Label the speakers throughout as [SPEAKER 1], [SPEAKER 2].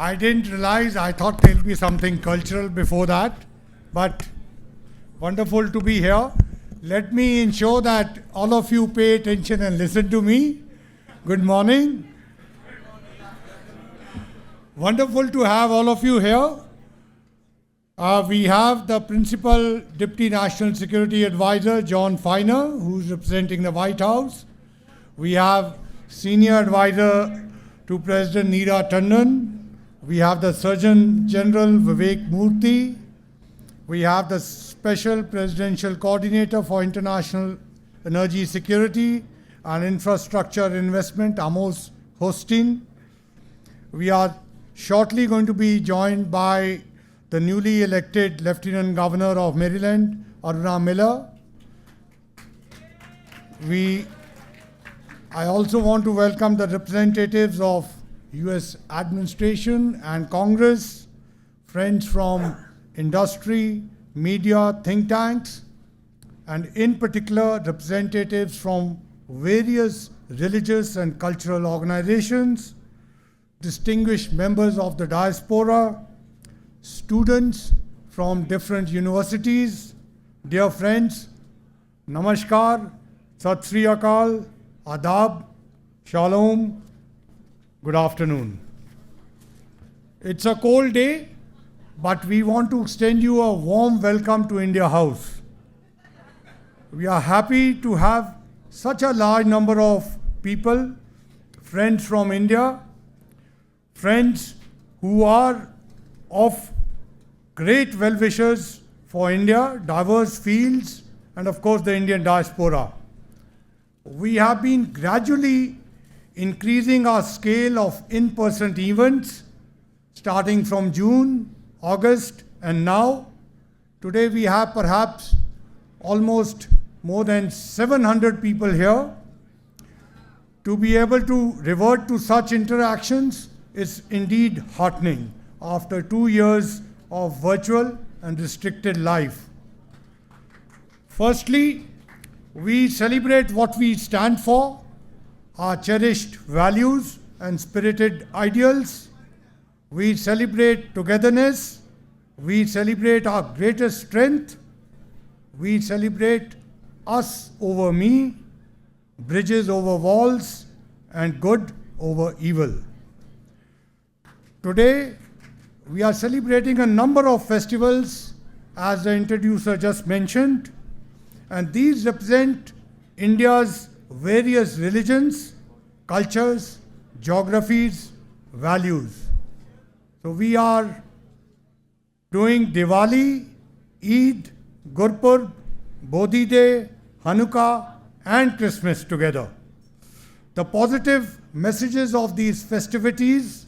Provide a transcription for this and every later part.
[SPEAKER 1] I didn't realize, I thought there'll be something cultural before that, but wonderful to be here. Let me ensure that all of you pay attention and listen to me. Good morning. Wonderful to have all of you here. We have the Principal Deputy National Security Advisor, John Feiner, who's representing the White House. We have Senior Advisor to President Neera Tandon. We have the Surgeon General, Vivek Murthy. We have the Special Presidential Coordinator for International Energy Security and Infrastructure Investment, Amos Hostin. We are shortly going to be joined by the newly elected Lieutenant Governor of Maryland, Aruna Miller. I also want to welcome the representatives of US administration and Congress, friends from industry, media, think tanks, and in particular representatives from various religious and cultural organizations, distinguished members of the diaspora, students from different universities. Dear friends, Namaskar, Sat Sri Akal, Adab, Shalom, good afternoon. It's a cold day, but we want to extend you a warm welcome to India House. We are happy to have such a large number of people, friends from India, friends who are of great well-wishers for India, diverse fields, and of course the Indian diaspora. We have been gradually increasing our scale of in-person events, starting from June, August, and now. Today we have perhaps almost more than 700 people here. To be able to revert to such interactions is indeed heartening after 2 years of virtual and restricted life. Firstly, we celebrate what we stand for, our cherished values and spirited ideals. We celebrate togetherness. We celebrate our greatest strength. We celebrate us over me, bridges over walls, and good over evil. Today, we are celebrating a number of festivals, as the introducer just mentioned, and these represent India's various religions, cultures, geographies, values. So we are doing Diwali, Eid, Gurpurb, Bodhi Day, Hanukkah, and Christmas together. The positive messages of these festivities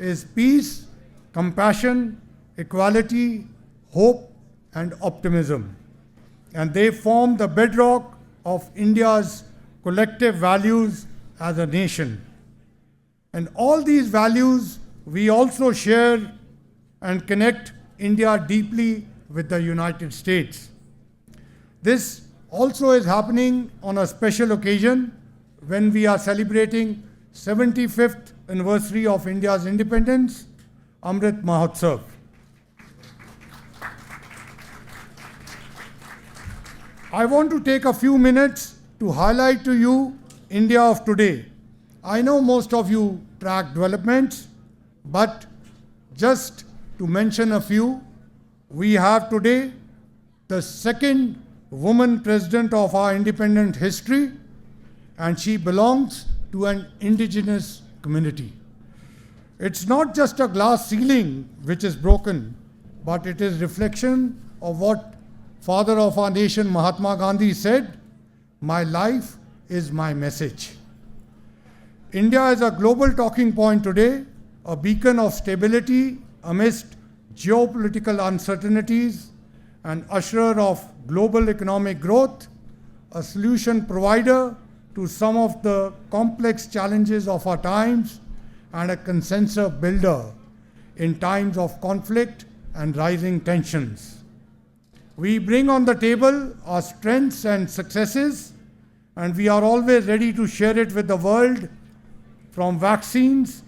[SPEAKER 1] is peace, compassion, equality, hope, and optimism. And they form the bedrock of India's collective values as a nation. And all these values we also share and connect India deeply with the United States. This also is happening on a special occasion when we are celebrating 75th anniversary of India's independence, Amrit Mahotsav. I want to take a few minutes to highlight to you India of today. I know most of you track developments, but just to mention a few, we have today the second woman president of our independent history, and she belongs to an indigenous community. It's not just a glass ceiling which is broken, but it is reflection of what Father of our nation, Mahatma Gandhi, said, "My life is my message." India is a global talking point today, a beacon of stability amidst geopolitical uncertainties, an usherer of global economic growth, a solution provider to some of the complex challenges of our times, and a consensus builder in times of conflict and rising tensions. We bring on the table our strengths and successes, and we are always ready to share it with the world, from vaccines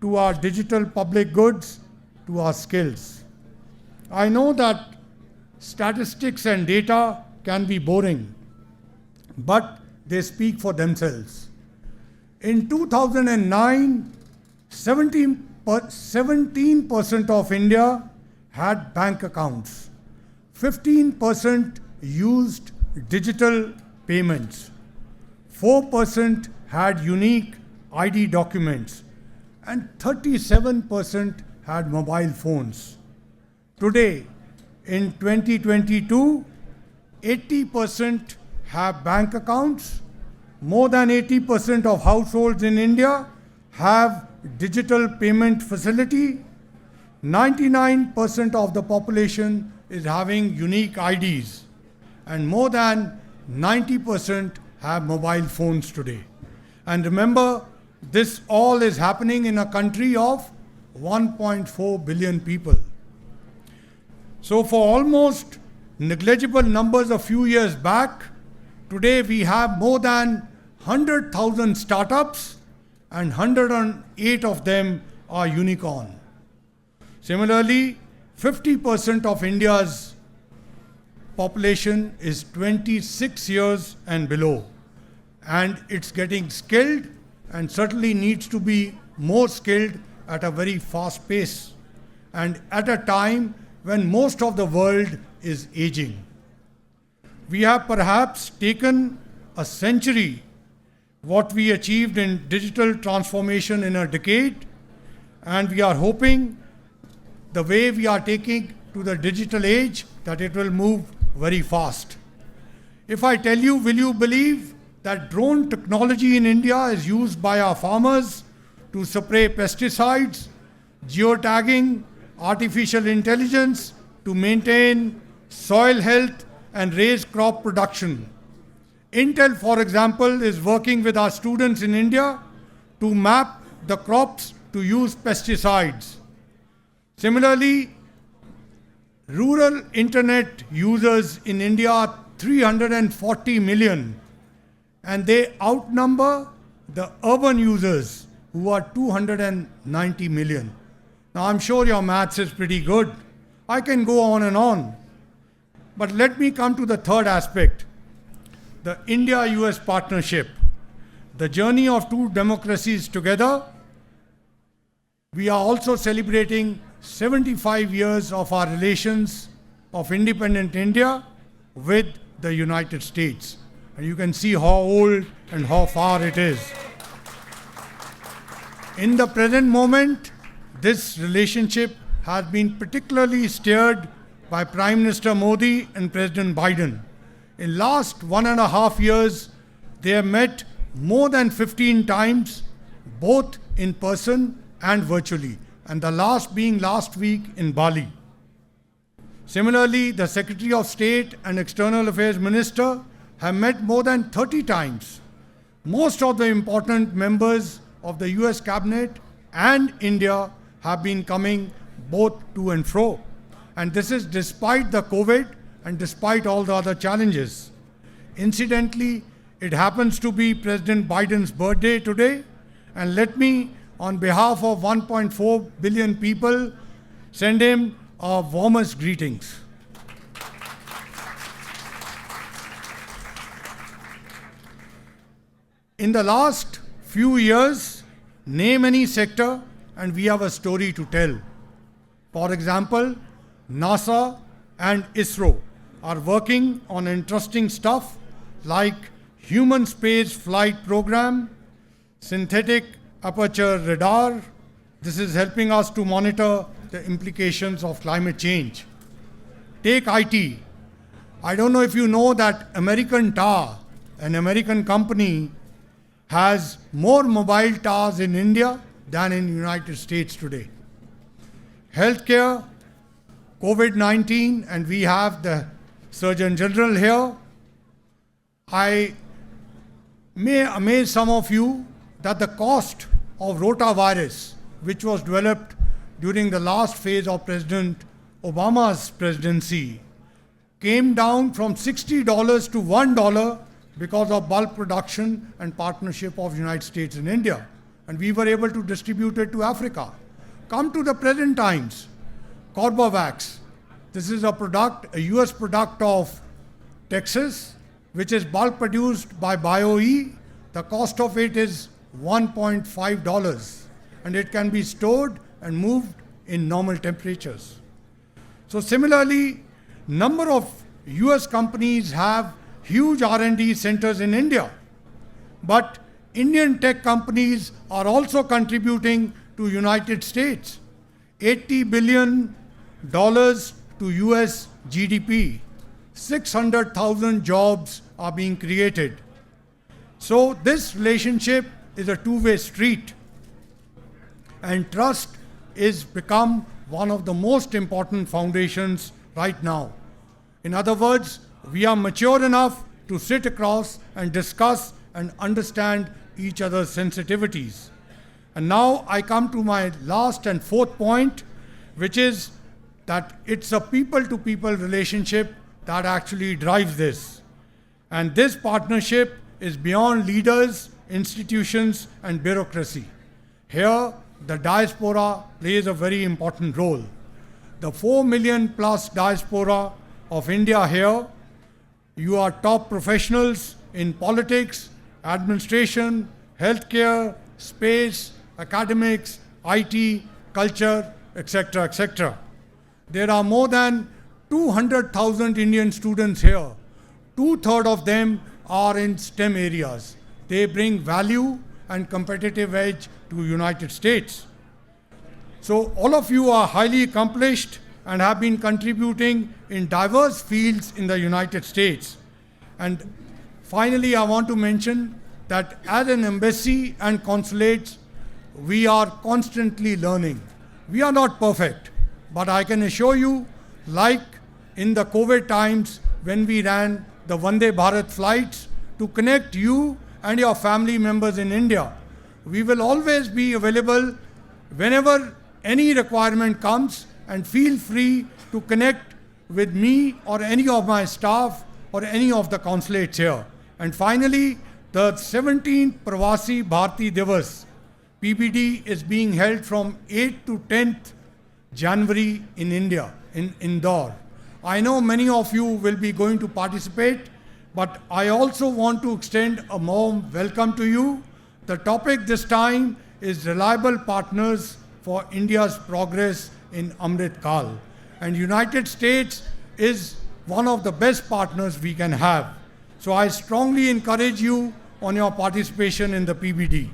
[SPEAKER 1] to our digital public goods, to our skills. I know that statistics and data can be boring, but they speak for themselves. In 2009, 17% of India had bank accounts. 15% used digital payments. 4% had unique ID documents. And 37% had mobile phones. Today, in 2022, 80% have bank accounts. More than 80% of households in India have digital payment facility. 99% of the population is having unique IDs. And more than 90% have mobile phones today. And remember, this all is happening in a country of 1.4 billion people. So for almost negligible numbers a few years back, today we have more than 100,000 startups and 108 of them are unicorn. Similarly, 50% of India's population is 26 years and below, and it's getting skilled and certainly needs to be more skilled at a very fast pace and at a time when most of the world is aging. We have perhaps taken a century what we achieved in digital transformation in a decade, and we are hoping the way we are taking to the digital age that it will move very fast. If I tell you, will you believe that drone technology in India is used by our farmers to spray pesticides, geotagging, artificial intelligence to maintain soil health and raise crop production. Intel, for example, is working with our students in India to map the crops to use pesticides. Similarly, rural internet users in India are 340 million, and they outnumber the urban users who are 290 million. Now, I'm sure your maths is pretty good. I can go on and on. But let me come to the third aspect, the India-US partnership, the journey of two democracies together. We are also celebrating 75 years of our relations of independent India with the United States. And you can see how old and how far it is. In the present moment, this relationship has been particularly steered by Prime Minister Modi and President Biden. In last 1.5 years, they have met more than 15 times, both in person and virtually, and the last being last week in Bali. Similarly, the Secretary of State and External Affairs Minister have met more than 30 times. Most of the important members of the US Cabinet and India have been coming both to and fro. And this is despite the COVID and despite all the other challenges. Incidentally, it happens to be President Biden's birthday today, and let me, on behalf of 1.4 billion people, send him our warmest greetings. In the last few years, name any sector and we have a story to tell. For example, NASA and ISRO are working on interesting stuff like human space flight program, synthetic aperture radar. This is helping us to monitor the implications of climate change. Take IT. I don't know if you know that American Tower, an American company, has more mobile towers in India than in the United States today. Healthcare, COVID-19, and we have the Surgeon General here. I may amaze some of you that the cost of rotavirus, which was developed during the last phase of President Obama's presidency, came down from $60 to $1 because of bulk production and partnership of the United States and India. and we were able to distribute it to Africa. Come to the present times, Corbavax. This is a product, a US product of Texas, which is bulk produced by BioE. The cost of it is $1.5, and it can be stored and moved in normal temperatures. So similarly, number of US companies have huge R&D centers in India, but Indian tech companies are also contributing to United States. $80 billion to US GDP. 600,000 jobs are being created. So this relationship is a two-way street, and trust is become one of the most important foundations right now. In other words, we are mature enough to sit across and discuss and understand each other's sensitivities. And now I come to my last and fourth point, which is that it's a people-to-people relationship that actually drives this. And this partnership is beyond leaders, institutions, and bureaucracy. Here, the diaspora plays a very important role. The 4 million plus diaspora of India here, you are top professionals in politics, administration, healthcare, space, academics, IT, culture, etc., etc. There are more than 200,000 Indian students here. 2/3 of them are in STEM areas. They bring value and competitive edge to United States. So all of you are highly accomplished and have been contributing in diverse fields in the United States. And finally, I want to mention that as an embassy and consulates, we are constantly learning. We are not perfect, but I can assure you, like in the COVID times when we ran the Vande Bharat flights to connect you and your family members in India, we will always be available whenever any requirement comes, and feel free to connect with me or any of my staff or any of the consulates here. And finally, the 17th Pravasi Bharati Divas, PBD, is being held from 8th to 10th January in India, in Indore. I know many of you will be going to participate, but I also want to extend a warm welcome to you. The topic this time is reliable partners for India's progress in Amrit Kal. And United States is one of the best partners we can have. So I strongly encourage you on your participation in the PBD.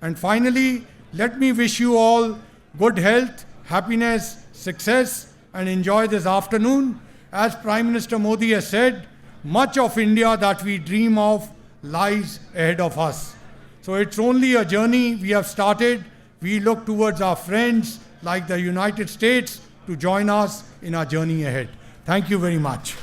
[SPEAKER 1] And finally, let me wish you all good health, happiness, success, and enjoy this afternoon. As Prime Minister Modi has said, much of India that we dream of lies ahead of us. So it's only a journey we have started. We look towards our friends like the United States to join us in our journey ahead. Thank you very much.